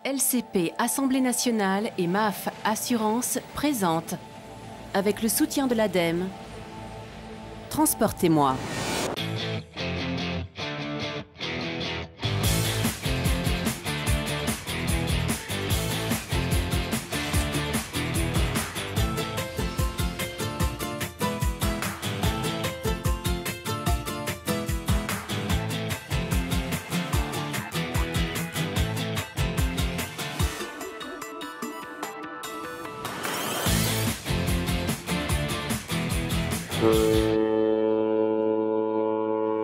LCP Assemblée nationale et MAF Assurance présentent, avec le soutien de l'ADEME, Transportez-moi.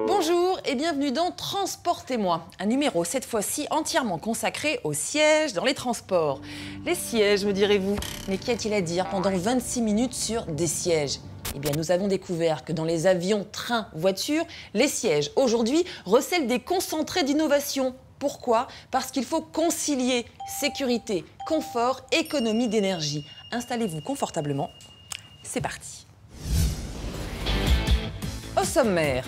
Bonjour et bienvenue dans Transportez-moi, un numéro cette fois-ci entièrement consacré aux sièges dans les transports. Les sièges, me direz-vous, mais qu'y a-t-il à dire pendant 26 minutes sur des sièges? Eh bien, nous avons découvert que dans les avions, trains, voitures, les sièges aujourd'hui recèlent des concentrés d'innovation. Pourquoi? Parce qu'il faut concilier sécurité, confort, économie d'énergie. Installez-vous confortablement, c'est parti. Au sommaire,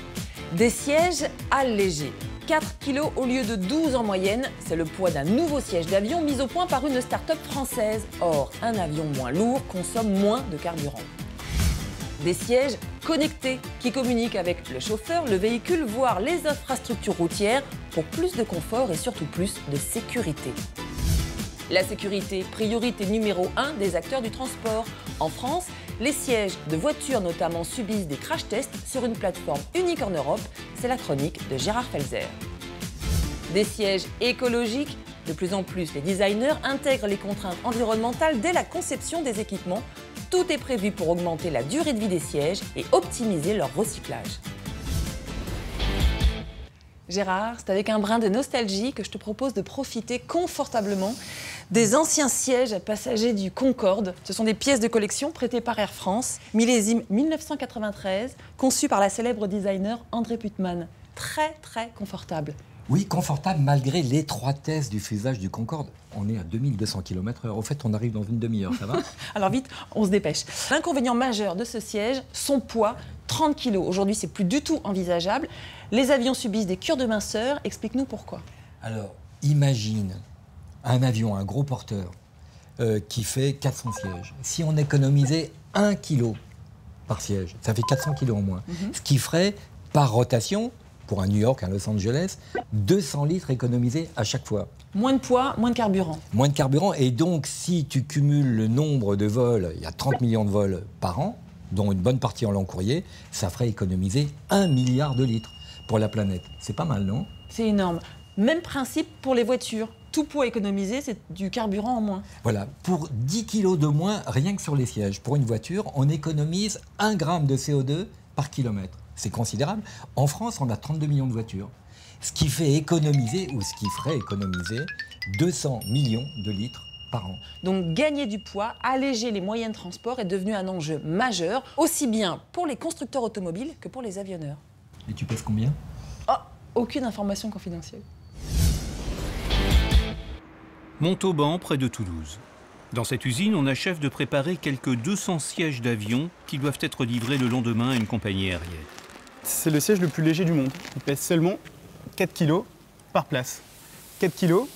des sièges allégés. 4 kg au lieu de 12 en moyenne, c'est le poids d'un nouveau siège d'avion mis au point par une start-up française. Or, un avion moins lourd consomme moins de carburant. Des sièges connectés qui communiquent avec le chauffeur, le véhicule, voire les infrastructures routières pour plus de confort et surtout plus de sécurité. La sécurité, priorité numéro 1 des acteurs du transport. En France, les sièges de voitures notamment subissent des crash tests sur une plateforme unique en Europe. C'est la chronique de Gérard Felzer. Des sièges écologiques. De plus en plus, les designers intègrent les contraintes environnementales dès la conception des équipements. Tout est prévu pour augmenter la durée de vie des sièges et optimiser leur recyclage. Gérard, c'est avec un brin de nostalgie que je te propose de profiter confortablement des anciens sièges passagers du Concorde. Ce sont des pièces de collection prêtées par Air France, millésime 1993, conçues par la célèbre designer André Putman. Très confortable. Oui, confortable malgré l'étroitesse du fuselage du Concorde. On est à 2200 km/h. Au fait, on arrive dans une demi-heure, ça va? Alors vite, on se dépêche. L'inconvénient majeur de ce siège, son poids, 30 kg. Aujourd'hui, c'est plus du tout envisageable. Les avions subissent des cures de minceur. Explique-nous pourquoi. Alors, imagine un avion, un gros porteur, qui fait 400 sièges. Si on économisait 1 kg par siège, ça fait 400 kg en moins. Ce qui ferait, par rotation, pour un New York, un Los Angeles, 200 litres économisés à chaque fois. Moins de poids, moins de carburant. Moins de carburant. Et donc, si tu cumules le nombre de vols, il y a 30 millions de vols par an, dont une bonne partie en long courrier, ça ferait économiser 1 milliard de litres pour la planète. C'est pas mal, non? C'est énorme. Même principe pour les voitures. Tout poids économisé, c'est du carburant en moins. Voilà. Pour 10 kilos de moins, rien que sur les sièges, pour une voiture, on économise 1 gramme de CO2 par kilomètre. C'est considérable. En France, on a 32 millions de voitures. Ce qui fait économiser, ou ce qui ferait économiser, 200 millions de litres par an. Donc gagner du poids, alléger les moyens de transport est devenu un enjeu majeur, aussi bien pour les constructeurs automobiles que pour les avionneurs. Et tu pèses combien? Oh, aucune information confidentielle. Montauban, près de Toulouse. Dans cette usine, on achève de préparer quelques 200 sièges d'avion qui doivent être livrés le lendemain à une compagnie aérienne. C'est le siège le plus léger du monde. Il pèse seulement 4 kg par place. 4 kg,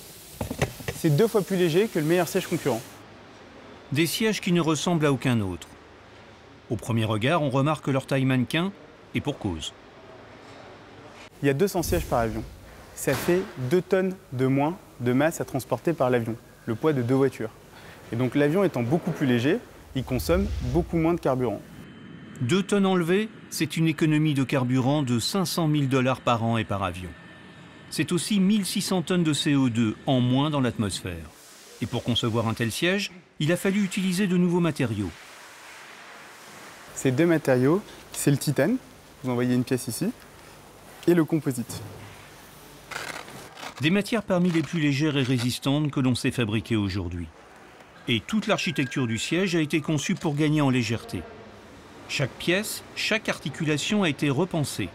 c'est 2 fois plus léger que le meilleur siège concurrent. Des sièges qui ne ressemblent à aucun autre. Au premier regard, on remarque leur taille mannequin, et pour cause. Il y a 200 sièges par avion. Ça fait 2 tonnes de moins de masse à transporter par l'avion, le poids de 2 voitures. Et donc l'avion étant beaucoup plus léger, il consomme beaucoup moins de carburant. 2 tonnes enlevées, c'est une économie de carburant de 500 000 $ par an et par avion. C'est aussi 1600 tonnes de CO2 en moins dans l'atmosphère. Et pour concevoir un tel siège, il a fallu utiliser de nouveaux matériaux. Ces 2 matériaux, c'est le titane, vous en voyez une pièce ici, et le composite. Des matières parmi les plus légères et résistantes que l'on sait fabriquer aujourd'hui. Et toute l'architecture du siège a été conçue pour gagner en légèreté. Chaque pièce, chaque articulation a été repensée.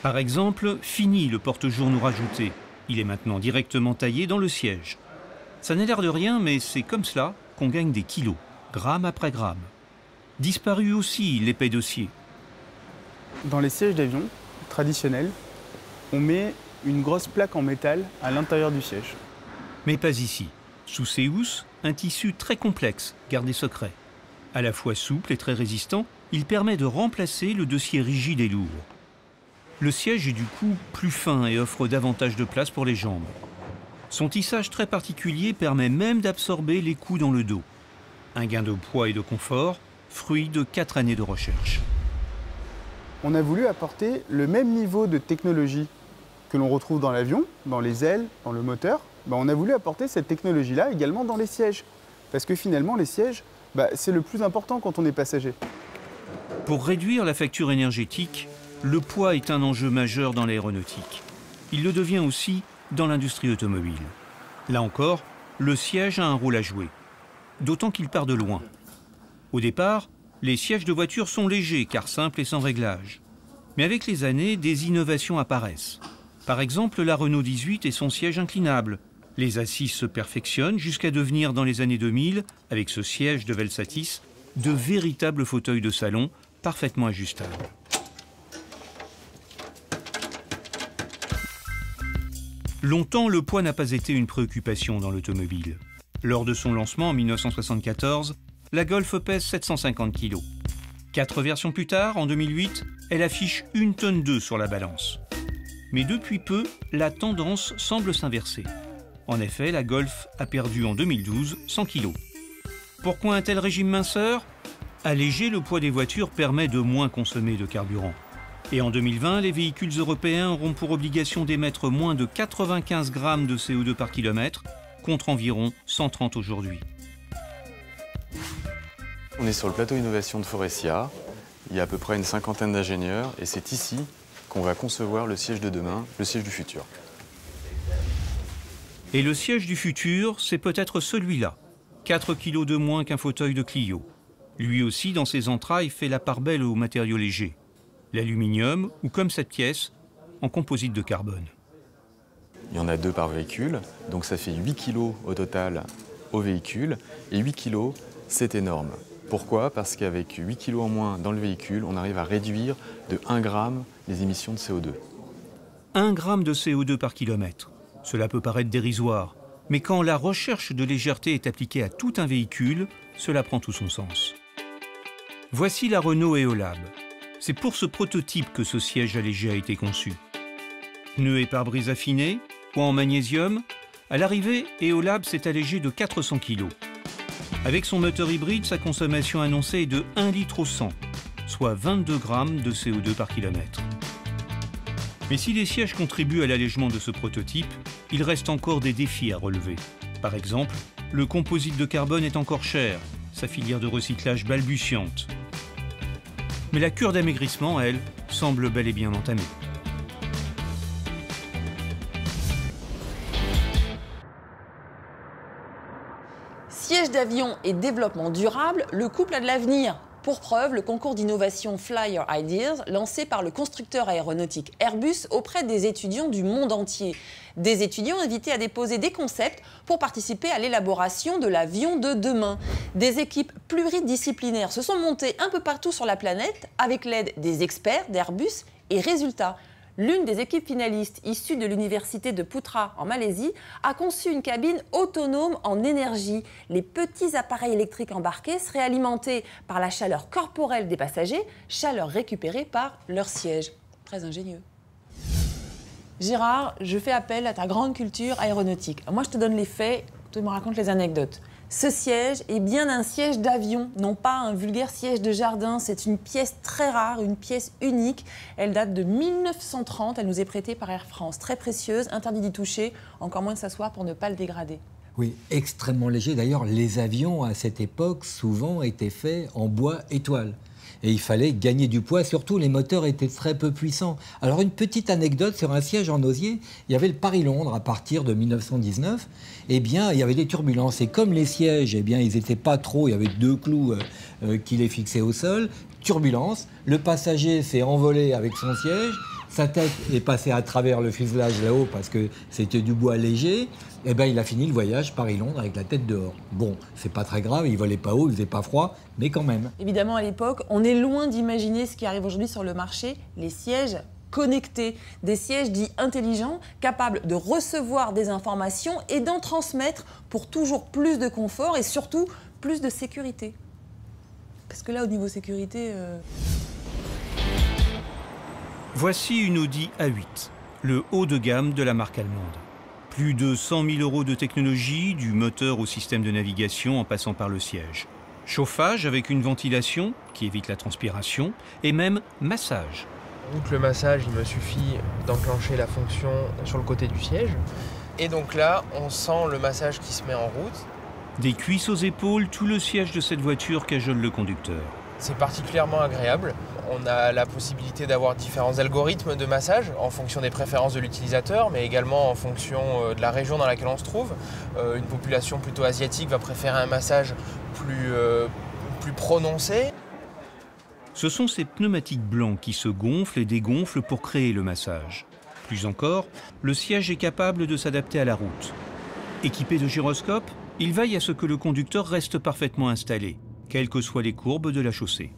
Par exemple, fini le porte-journaux rajouté. Il est maintenant directement taillé dans le siège. Ça n'a l'air de rien, mais c'est comme cela qu'on gagne des kilos, gramme après gramme. Disparu aussi l'épais dossier. Dans les sièges d'avion traditionnels, on met une grosse plaque en métal à l'intérieur du siège. Mais pas ici. Sous ces housses, un tissu très complexe, gardé secret. À la fois souple et très résistant, il permet de remplacer le dossier rigide et lourd. Le siège est du coup plus fin et offre davantage de place pour les jambes. Son tissage très particulier permet même d'absorber les coups dans le dos. Un gain de poids et de confort, fruit de 4 années de recherche. On a voulu apporter le même niveau de technologie que l'on retrouve dans l'avion, dans les ailes, dans le moteur. On a voulu apporter cette technologie-là également dans les sièges. Parce que finalement, les sièges, c'est le plus important quand on est passager. Pour réduire la facture énergétique, le poids est un enjeu majeur dans l'aéronautique. Il le devient aussi dans l'industrie automobile. Là encore, le siège a un rôle à jouer. D'autant qu'il part de loin. Au départ, les sièges de voiture sont légers car simples et sans réglage. Mais avec les années, des innovations apparaissent. Par exemple, la Renault 18 et son siège inclinable. Les assises se perfectionnent jusqu'à devenir, dans les années 2000, avec ce siège de Velsatis, de véritables fauteuils de salon parfaitement ajustables. Longtemps, le poids n'a pas été une préoccupation dans l'automobile. Lors de son lancement en 1974, la Golf pèse 750 kg. 4 versions plus tard, en 2008, elle affiche 1,2 tonne sur la balance. Mais depuis peu, la tendance semble s'inverser. En effet, la Golf a perdu en 2012 100 kg. Pourquoi un tel régime minceur? Alléger le poids des voitures permet de moins consommer de carburant. Et en 2020, les véhicules européens auront pour obligation d'émettre moins de 95 grammes de CO2 par kilomètre, contre environ 130 aujourd'hui. On est sur le plateau innovation de Faurecia. Il y a à peu près une cinquantaine d'ingénieurs et c'est ici qu'on va concevoir le siège de demain, le siège du futur. Et le siège du futur, c'est peut-être celui-là. 4 kilos de moins qu'un fauteuil de Clio. Lui aussi, dans ses entrailles, fait la part belle aux matériaux légers. L'aluminium, ou comme cette pièce, en composite de carbone. Il y en a 2 par véhicule, donc ça fait 8 kilos au total au véhicule. Et 8 kilos, c'est énorme. Pourquoi? Parce qu'avec 8 kilos en moins dans le véhicule, on arrive à réduire de 1 gramme les émissions de CO2. 1 gramme de CO2 par kilomètre. Cela peut paraître dérisoire, mais quand la recherche de légèreté est appliquée à tout un véhicule, cela prend tout son sens. Voici la Renault Eolab. C'est pour ce prototype que ce siège allégé a été conçu. Pneus et pare-brise affinés, poids en magnésium. À l'arrivée, Eolab s'est allégé de 400 kg. Avec son moteur hybride, sa consommation annoncée est de 1 litre au 100, soit 22 grammes de CO2 par kilomètre. Mais si les sièges contribuent à l'allègement de ce prototype, il reste encore des défis à relever. Par exemple, le composite de carbone est encore cher, sa filière de recyclage balbutiante. Mais la cure d'amaigrissement, elle, semble bel et bien entamée. Siège d'avion et développement durable, le couple a de l'avenir. Pour preuve, le concours d'innovation Flyer Ideas, lancé par le constructeur aéronautique Airbus auprès des étudiants du monde entier. Des étudiants invités à déposer des concepts pour participer à l'élaboration de l'avion de demain. Des équipes pluridisciplinaires se sont montées un peu partout sur la planète avec l'aide des experts d'Airbus et résultat. L'une des équipes finalistes issues de l'université de Putra en Malaisie a conçu une cabine autonome en énergie. Les petits appareils électriques embarqués seraient alimentés par la chaleur corporelle des passagers, chaleur récupérée par leur siège. Très ingénieux. Gérard, je fais appel à ta grande culture aéronautique. Moi, je te donne les faits, tu me racontes les anecdotes. Ce siège est bien un siège d'avion, non pas un vulgaire siège de jardin. C'est une pièce très rare, une pièce unique. Elle date de 1930, elle nous est prêtée par Air France. Très précieuse, interdit d'y toucher, encore moins de s'asseoir pour ne pas le dégrader. Oui, extrêmement léger. D'ailleurs, les avions, à cette époque, souvent étaient faits en bois étoile. Et il fallait gagner du poids, surtout les moteurs étaient très peu puissants. Alors une petite anecdote sur un siège en osier, il y avait le Paris-Londres à partir de 1919, eh bien il y avait des turbulences et comme les sièges, eh bien ils n'étaient pas trop, il y avait 2 clous qui les fixaient au sol, turbulence, le passager s'est envolé avec son siège, sa tête est passée à travers le fuselage là-haut parce que c'était du bois léger. Eh ben, il a fini le voyage Paris-Londres avec la tête dehors. Bon, c'est pas très grave, il volait pas haut, il faisait pas froid, mais quand même. Évidemment, à l'époque, on est loin d'imaginer ce qui arrive aujourd'hui sur le marché, les sièges connectés, des sièges dits intelligents, capables de recevoir des informations et d'en transmettre pour toujours plus de confort et surtout plus de sécurité. Parce que là, au niveau sécurité... Voici une Audi A8, le haut de gamme de la marque allemande. Plus de 100 000 € de technologie, du moteur au système de navigation en passant par le siège. Chauffage avec une ventilation qui évite la transpiration et même massage. Donc le massage, il me suffit d'enclencher la fonction sur le côté du siège. Et donc là, on sent le massage qui se met en route. Des cuisses aux épaules, tout le siège de cette voiture cajole le conducteur. C'est particulièrement agréable. On a la possibilité d'avoir différents algorithmes de massage en fonction des préférences de l'utilisateur, mais également en fonction de la région dans laquelle on se trouve. Une population plutôt asiatique va préférer un massage plus prononcé. Ce sont ces pneumatiques blancs qui se gonflent et dégonflent pour créer le massage. Plus encore, le siège est capable de s'adapter à la route. Équipé de gyroscope, il veille à ce que le conducteur reste parfaitement installé, quelles que soient les courbes de la chaussée.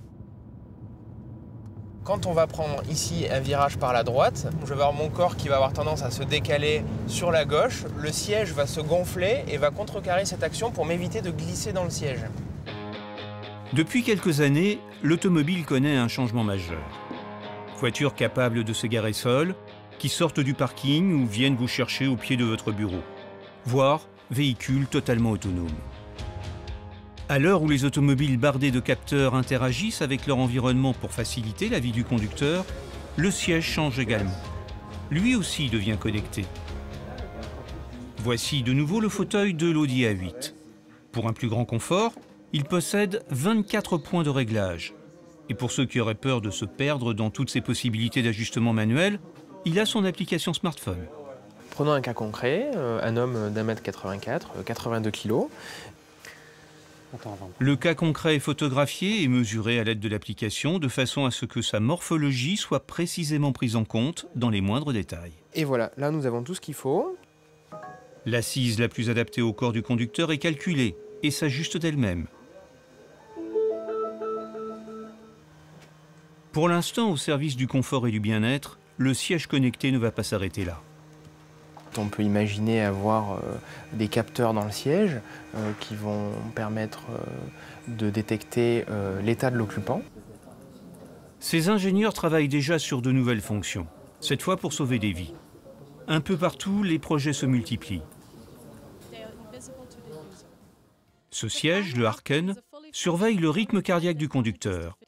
Quand on va prendre ici un virage par la droite, je vais avoir mon corps qui va avoir tendance à se décaler sur la gauche. Le siège va se gonfler et va contrecarrer cette action pour m'éviter de glisser dans le siège. Depuis quelques années, l'automobile connaît un changement majeur. Voitures capables de se garer seules, qui sortent du parking ou viennent vous chercher au pied de votre bureau. Voire véhicules totalement autonomes. À l'heure où les automobiles bardées de capteurs interagissent avec leur environnement pour faciliter la vie du conducteur, le siège change également. Lui aussi devient connecté. Voici de nouveau le fauteuil de l'Audi A8. Pour un plus grand confort, il possède 24 points de réglage. Et pour ceux qui auraient peur de se perdre dans toutes ces possibilités d'ajustement manuel, il a son application smartphone. Prenons un cas concret, un homme d'1m84, 82 kg. Le cas concret est photographié et mesuré à l'aide de l'application de façon à ce que sa morphologie soit précisément prise en compte dans les moindres détails. Et voilà, là nous avons tout ce qu'il faut. L'assise la plus adaptée au corps du conducteur est calculée et s'ajuste d'elle-même. Pour l'instant, au service du confort et du bien-être, le siège connecté ne va pas s'arrêter là. On peut imaginer avoir des capteurs dans le siège qui vont permettre de détecter l'état de l'occupant. Ces ingénieurs travaillent déjà sur de nouvelles fonctions, cette fois pour sauver des vies. Un peu partout, les projets se multiplient. Ce siège, le Harken, surveille le rythme cardiaque du conducteur.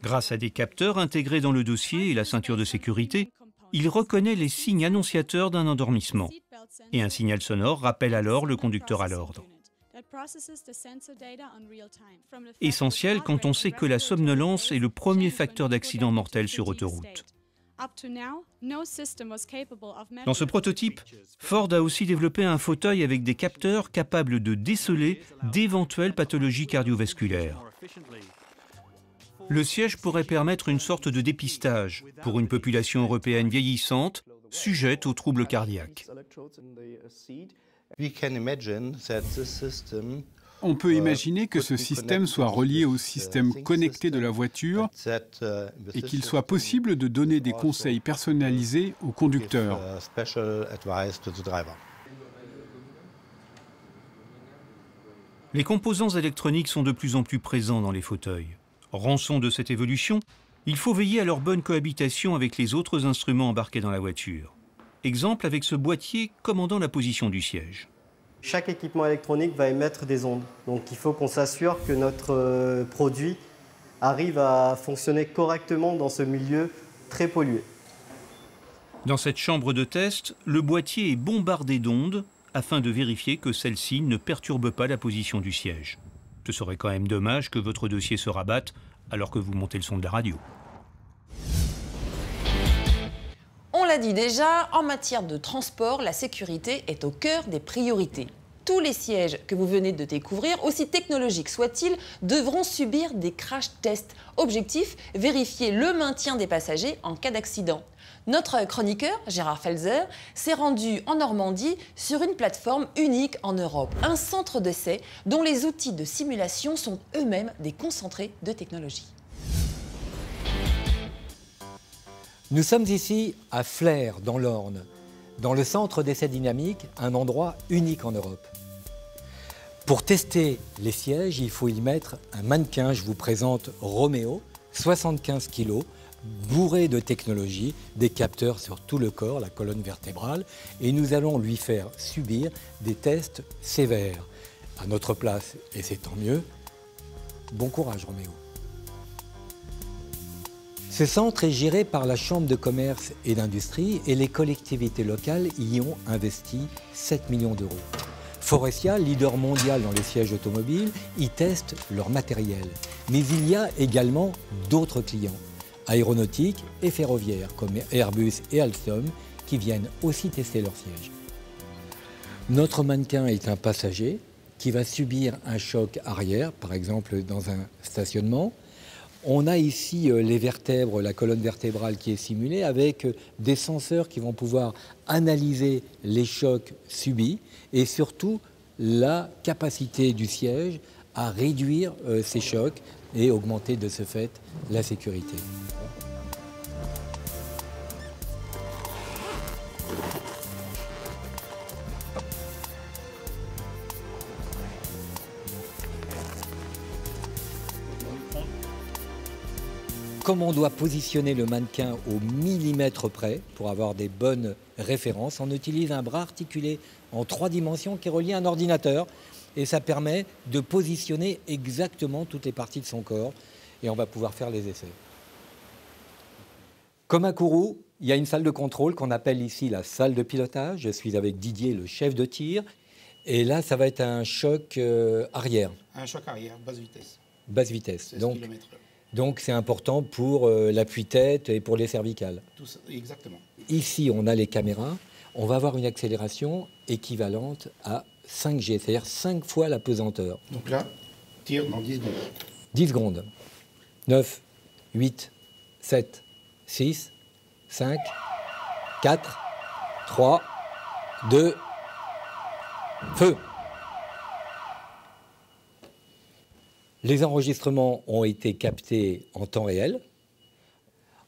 Grâce à des capteurs intégrés dans le dossier et la ceinture de sécurité, il reconnaît les signes annonciateurs d'un endormissement. Et un signal sonore rappelle alors le conducteur à l'ordre. Essentiel quand on sait que la somnolence est le premier facteur d'accident mortel sur autoroute. Dans ce prototype, Ford a aussi développé un fauteuil avec des capteurs capables de déceler d'éventuelles pathologies cardiovasculaires. Le siège pourrait permettre une sorte de dépistage pour une population européenne vieillissante, sujette aux troubles cardiaques. On peut imaginer que ce système soit relié au système connecté de la voiture et qu'il soit possible de donner des conseils personnalisés aux conducteurs. Les composants électroniques sont de plus en plus présents dans les fauteuils. Rançon de cette évolution, il faut veiller à leur bonne cohabitation avec les autres instruments embarqués dans la voiture. Exemple avec ce boîtier commandant la position du siège. Chaque équipement électronique va émettre des ondes. Donc il faut qu'on s'assure que notre produit arrive à fonctionner correctement dans ce milieu très pollué. Dans cette chambre de test, le boîtier est bombardé d'ondes afin de vérifier que celles-ci ne perturbent pas la position du siège. Ce serait quand même dommage que votre dossier se rabatte alors que vous montez le son de la radio. On l'a dit déjà, en matière de transport, la sécurité est au cœur des priorités. Tous les sièges que vous venez de découvrir, aussi technologiques soient-ils, devront subir des crash tests. Objectif, vérifier le maintien des passagers en cas d'accident. Notre chroniqueur, Gérard Felzer, s'est rendu en Normandie sur une plateforme unique en Europe. Un centre d'essai dont les outils de simulation sont eux-mêmes des concentrés de technologie. Nous sommes ici à Flers, dans l'Orne, dans le centre d'essai dynamique, un endroit unique en Europe. Pour tester les sièges, il faut y mettre un mannequin. Je vous présente Roméo, 75 kg, bourré de technologie, des capteurs sur tout le corps, la colonne vertébrale, et nous allons lui faire subir des tests sévères. À notre place, et c'est tant mieux, bon courage Roméo. Ce centre est géré par la Chambre de commerce et d'industrie et les collectivités locales y ont investi 7 millions d'euros. Forestia, leader mondial dans les sièges automobiles, y teste leur matériel. Mais il y a également d'autres clients, aéronautiques et ferroviaires, comme Airbus et Alstom, qui viennent aussi tester leurs sièges. Notre mannequin est un passager qui va subir un choc arrière, par exemple dans un stationnement. On a ici les vertèbres, la colonne vertébrale qui est simulée avec des senseurs qui vont pouvoir analyser les chocs subis et surtout la capacité du siège à réduire ces chocs et augmenter de ce fait la sécurité. Comme on doit positionner le mannequin au millimètre près pour avoir des bonnes références, on utilise un bras articulé en 3 dimensions qui est relié à un ordinateur et ça permet de positionner exactement toutes les parties de son corps et on va pouvoir faire les essais. Comme à Kourou, il y a une salle de contrôle qu'on appelle ici la salle de pilotage. Je suis avec Didier, le chef de tir, et là ça va être un choc arrière. Un choc arrière, basse vitesse. Basse vitesse. 16 km/h. Donc c'est important pour l'appui-tête et pour les cervicales. Tout ça, exactement. Ici, on a les caméras. On va avoir une accélération équivalente à 5G, c'est-à-dire 5 fois la pesanteur. Donc là, tire dans 10 secondes. 10 secondes. 9, 8, 7, 6, 5, 4, 3, 2, feu. Les enregistrements ont été captés en temps réel.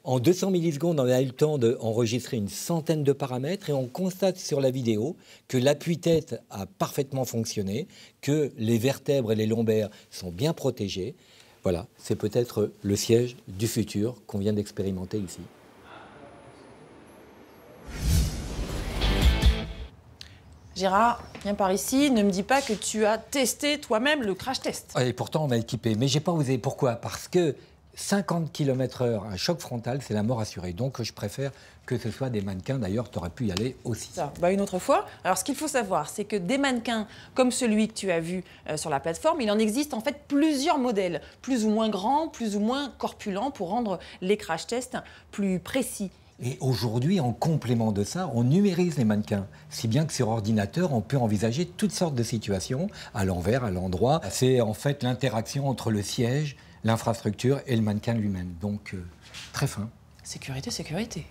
En 200 millisecondes, on a eu le temps d'enregistrer une centaine de paramètres et on constate sur la vidéo que l'appui-tête a parfaitement fonctionné, que les vertèbres et les lombaires sont bien protégés. Voilà, c'est peut-être le siège du futur qu'on vient d'expérimenter ici. Gérard, viens par ici, ne me dis pas que tu as testé toi-même le crash test. Et pourtant, on m'a équipé. Mais j'ai pas osé. Pourquoi? Parce que 50 km/h, un choc frontal, c'est la mort assurée. Donc, je préfère que ce soit des mannequins. D'ailleurs, tu aurais pu y aller aussi. Ça, une autre fois. Alors, ce qu'il faut savoir, c'est que des mannequins comme celui que tu as vu sur la plateforme, il en existe en fait plusieurs modèles, plus ou moins grands, plus ou moins corpulents, pour rendre les crash tests plus précis. Et aujourd'hui, en complément de ça, on numérise les mannequins. Si bien que sur ordinateur, on peut envisager toutes sortes de situations, à l'envers, à l'endroit. C'est en fait l'interaction entre le siège, l'infrastructure et le mannequin lui-même. Donc, très fin. Sécurité, sécurité.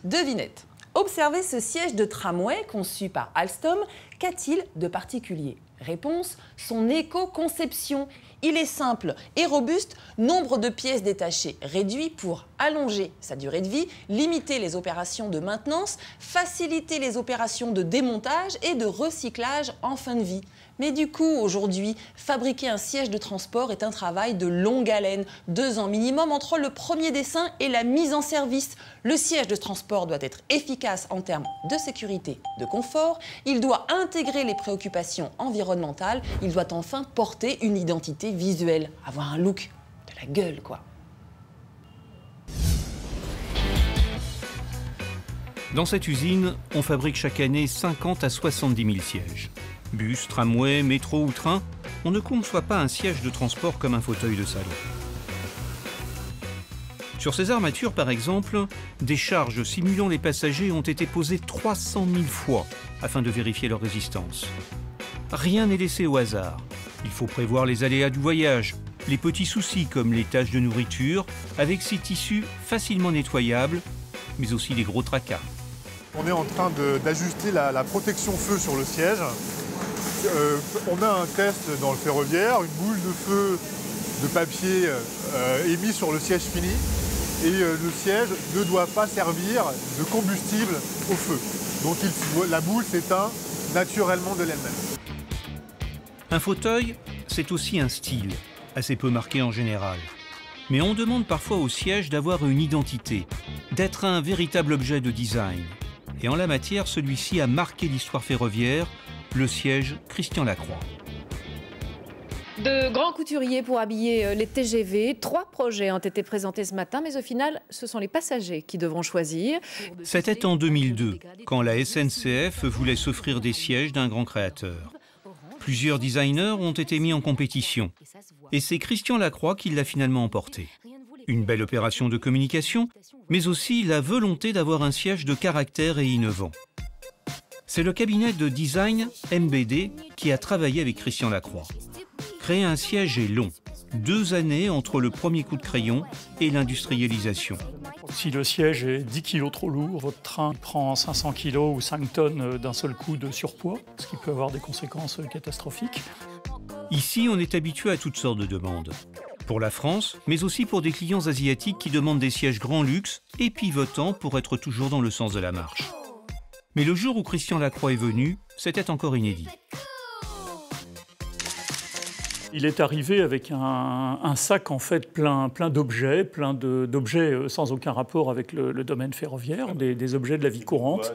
Devinette. Observez ce siège de tramway conçu par Alstom. Qu'a-t-il de particulier? Réponse, son éco-conception. Il est simple et robuste, nombre de pièces détachées réduit pour allonger sa durée de vie, limiter les opérations de maintenance, faciliter les opérations de démontage et de recyclage en fin de vie. Mais du coup, aujourd'hui, fabriquer un siège de transport est un travail de longue haleine, 2 ans minimum entre le premier dessin et la mise en service. Le siège de transport doit être efficace en termes de sécurité, de confort, il doit intégrer les préoccupations environnementales, il doit enfin porter une identité visuelle, avoir un look, de la gueule quoi. Dans cette usine, on fabrique chaque année 50 à 70 000 sièges. Bus, tramway, métro ou train, on ne conçoit pas un siège de transport comme un fauteuil de salon. Sur ces armatures, par exemple, des charges simulant les passagers ont été posées 300 000 fois afin de vérifier leur résistance. Rien n'est laissé au hasard. Il faut prévoir les aléas du voyage, les petits soucis comme les taches de nourriture, avec ces tissus facilement nettoyables, mais aussi les gros tracas. On est en train d'ajuster la protection feu sur le siège. On a un test dans le ferroviaire, une boule de feu de papier est mise sur le siège fini. et le siège ne doit pas servir de combustible au feu. Donc la boule s'éteint naturellement de l'elle-même. Un fauteuil, c'est aussi un style, assez peu marqué en général. Mais on demande parfois au siège d'avoir une identité, d'être un véritable objet de design. Et en la matière, celui-ci a marqué l'histoire ferroviaire, le siège Christian Lacroix. De grands couturiers pour habiller les TGV. 3 projets ont été présentés ce matin, mais au final, ce sont les passagers qui devront choisir. C'était en 2002, quand la SNCF voulait s'offrir des sièges d'un grand créateur. Plusieurs designers ont été mis en compétition. Et c'est Christian Lacroix qui l'a finalement emporté. Une belle opération de communication, mais aussi la volonté d'avoir un siège de caractère et innovant. C'est le cabinet de design MBD qui a travaillé avec Christian Lacroix. Créer un siège est long. 2 années entre le premier coup de crayon et l'industrialisation. Si le siège est 10 kg trop lourd, votre train prend 500 kg ou 5 tonnes d'un seul coup de surpoids, ce qui peut avoir des conséquences catastrophiques. Ici, on est habitué à toutes sortes de demandes. Pour la France, mais aussi pour des clients asiatiques qui demandent des sièges grand luxe et pivotants pour être toujours dans le sens de la marche. Mais le jour où Christian Lacroix est venu, c'était encore inédit. Il est arrivé avec un sac en fait plein d'objets, sans aucun rapport avec le domaine ferroviaire, des objets de la vie courante,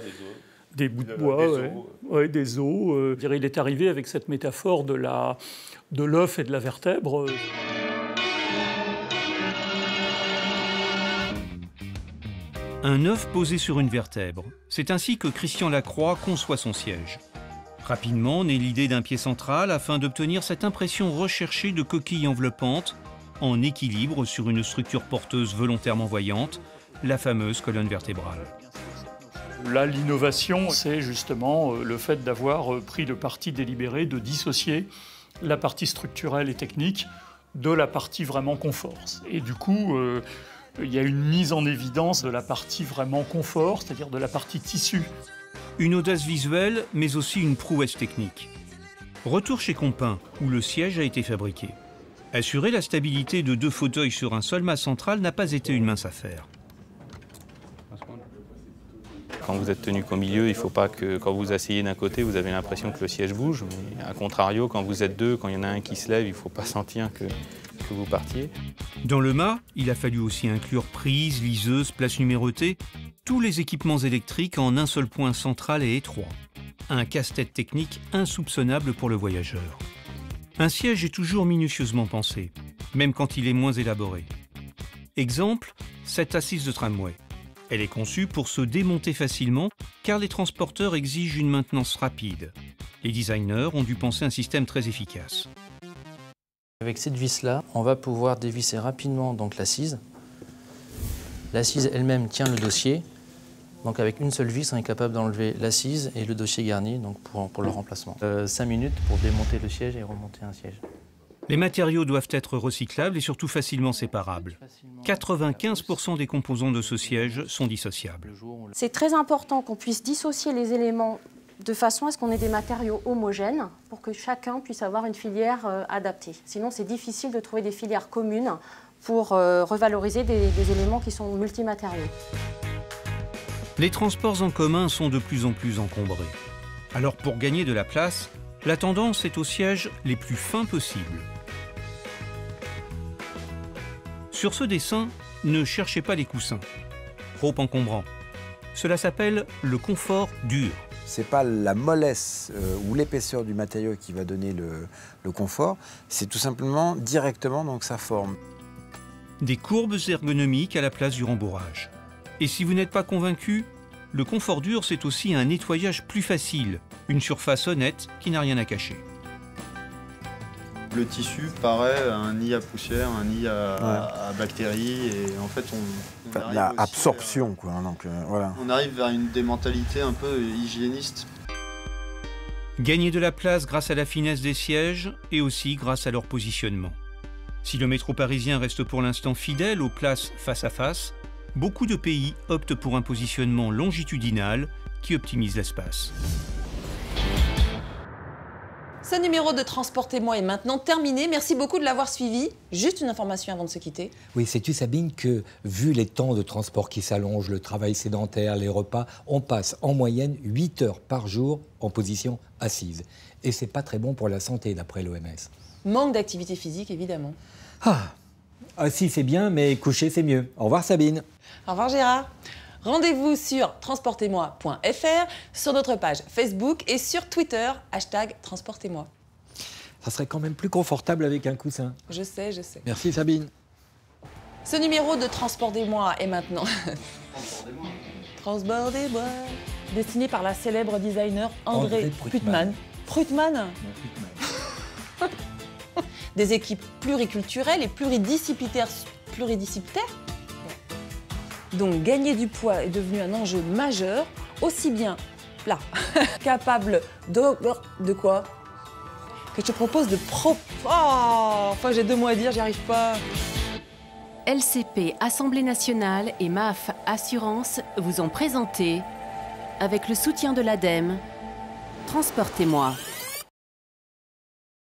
des bouts de bois, des os. Il est arrivé avec cette métaphore de l'œuf et de la vertèbre. Un œuf posé sur une vertèbre. C'est ainsi que Christian Lacroix conçoit son siège. Rapidement naît l'idée d'un pied central afin d'obtenir cette impression recherchée de coquille enveloppante en équilibre sur une structure porteuse volontairement voyante, la fameuse colonne vertébrale. Là, l'innovation, c'est justement le fait d'avoir pris le parti délibéré de dissocier la partie structurelle et technique de la partie vraiment confort. Et du coup, il y a une mise en évidence de la partie vraiment confort, c'est-à-dire de la partie tissu. Une audace visuelle, mais aussi une prouesse technique. Retour chez Compin, où le siège a été fabriqué. Assurer la stabilité de 2 fauteuils sur un seul mât central n'a pas été une mince affaire. Quand vous êtes tenu qu'au milieu, il ne faut pas que quand vous asseyez d'un côté, vous avez l'impression que le siège bouge. Mais à contrario, quand vous êtes 2, quand il y en a un qui se lève, il ne faut pas sentir que vous partiez. Dans le mât, il a fallu aussi inclure prises, liseuses, places numérotées, tous les équipements électriques en un seul point central et étroit. Un casse-tête technique insoupçonnable pour le voyageur. Un siège est toujours minutieusement pensé, même quand il est moins élaboré. Exemple, cette assise de tramway. Elle est conçue pour se démonter facilement car les transporteurs exigent une maintenance rapide. Les designers ont dû penser un système très efficace. Avec cette vis-là, on va pouvoir dévisser rapidement l'assise. L'assise elle-même tient le dossier. Donc avec une seule vis, on est capable d'enlever l'assise et le dossier garni pour le remplacement. 5 minutes pour démonter le siège et remonter un siège. Les matériaux doivent être recyclables et surtout facilement séparables. 95% des composants de ce siège sont dissociables. C'est très important qu'on puisse dissocier les éléments de façon à ce qu'on ait des matériaux homogènes pour que chacun puisse avoir une filière adaptée. Sinon, c'est difficile de trouver des filières communes pour revaloriser des éléments qui sont multimatériaux. Les transports en commun sont de plus en plus encombrés. Alors pour gagner de la place, la tendance est aux sièges les plus fins possibles. Sur ce dessin, ne cherchez pas les coussins. Trop encombrants. Cela s'appelle le confort dur. Ce n'est pas la mollesse ou l'épaisseur du matériau qui va donner le confort, c'est tout simplement directement sa forme. Des courbes ergonomiques à la place du rembourrage. Et si vous n'êtes pas convaincu, le confort dur, c'est aussi un nettoyage plus facile, une surface honnête qui n'a rien à cacher. Le tissu paraît un nid à poussière, un nid à bactéries, et en fait on arrive la aussi absorption, quoi. Donc, voilà. On arrive vers des mentalités un peu hygiénistes. Gagner de la place grâce à la finesse des sièges et aussi grâce à leur positionnement. Si le métro parisien reste pour l'instant fidèle aux places face à face, beaucoup de pays optent pour un positionnement longitudinal qui optimise l'espace. Ce numéro de Transportez-moi est maintenant terminé. Merci beaucoup de l'avoir suivi. Juste une information avant de se quitter. Oui, sais-tu, Sabine, que vu les temps de transport qui s'allongent, le travail sédentaire, les repas, on passe en moyenne 8 heures par jour en position assise. Et c'est pas très bon pour la santé, d'après l'OMS. Manque d'activité physique, évidemment. Assis, c'est bien, mais coucher, c'est mieux. Au revoir, Sabine. Au revoir, Gérard. Rendez-vous sur transportez-moi.fr, sur notre page Facebook et sur Twitter, #transportez-moi. Ça serait quand même plus confortable avec un coussin. Je sais, je sais. Merci, Sabine. Ce numéro de Transportez-moi est maintenant... Transportez-moi. Dessiné par la célèbre designer André Putman. Putman. Des équipes pluriculturelles et pluridisciplinaires. Donc gagner du poids est devenu un enjeu majeur, aussi bien là, capable de quoi? Que je te propose de enfin j'ai 2 mots à dire, j'y arrive pas. LCP Assemblée nationale et MAF Assurance vous ont présenté, avec le soutien de l'ADEME, Transportez-moi.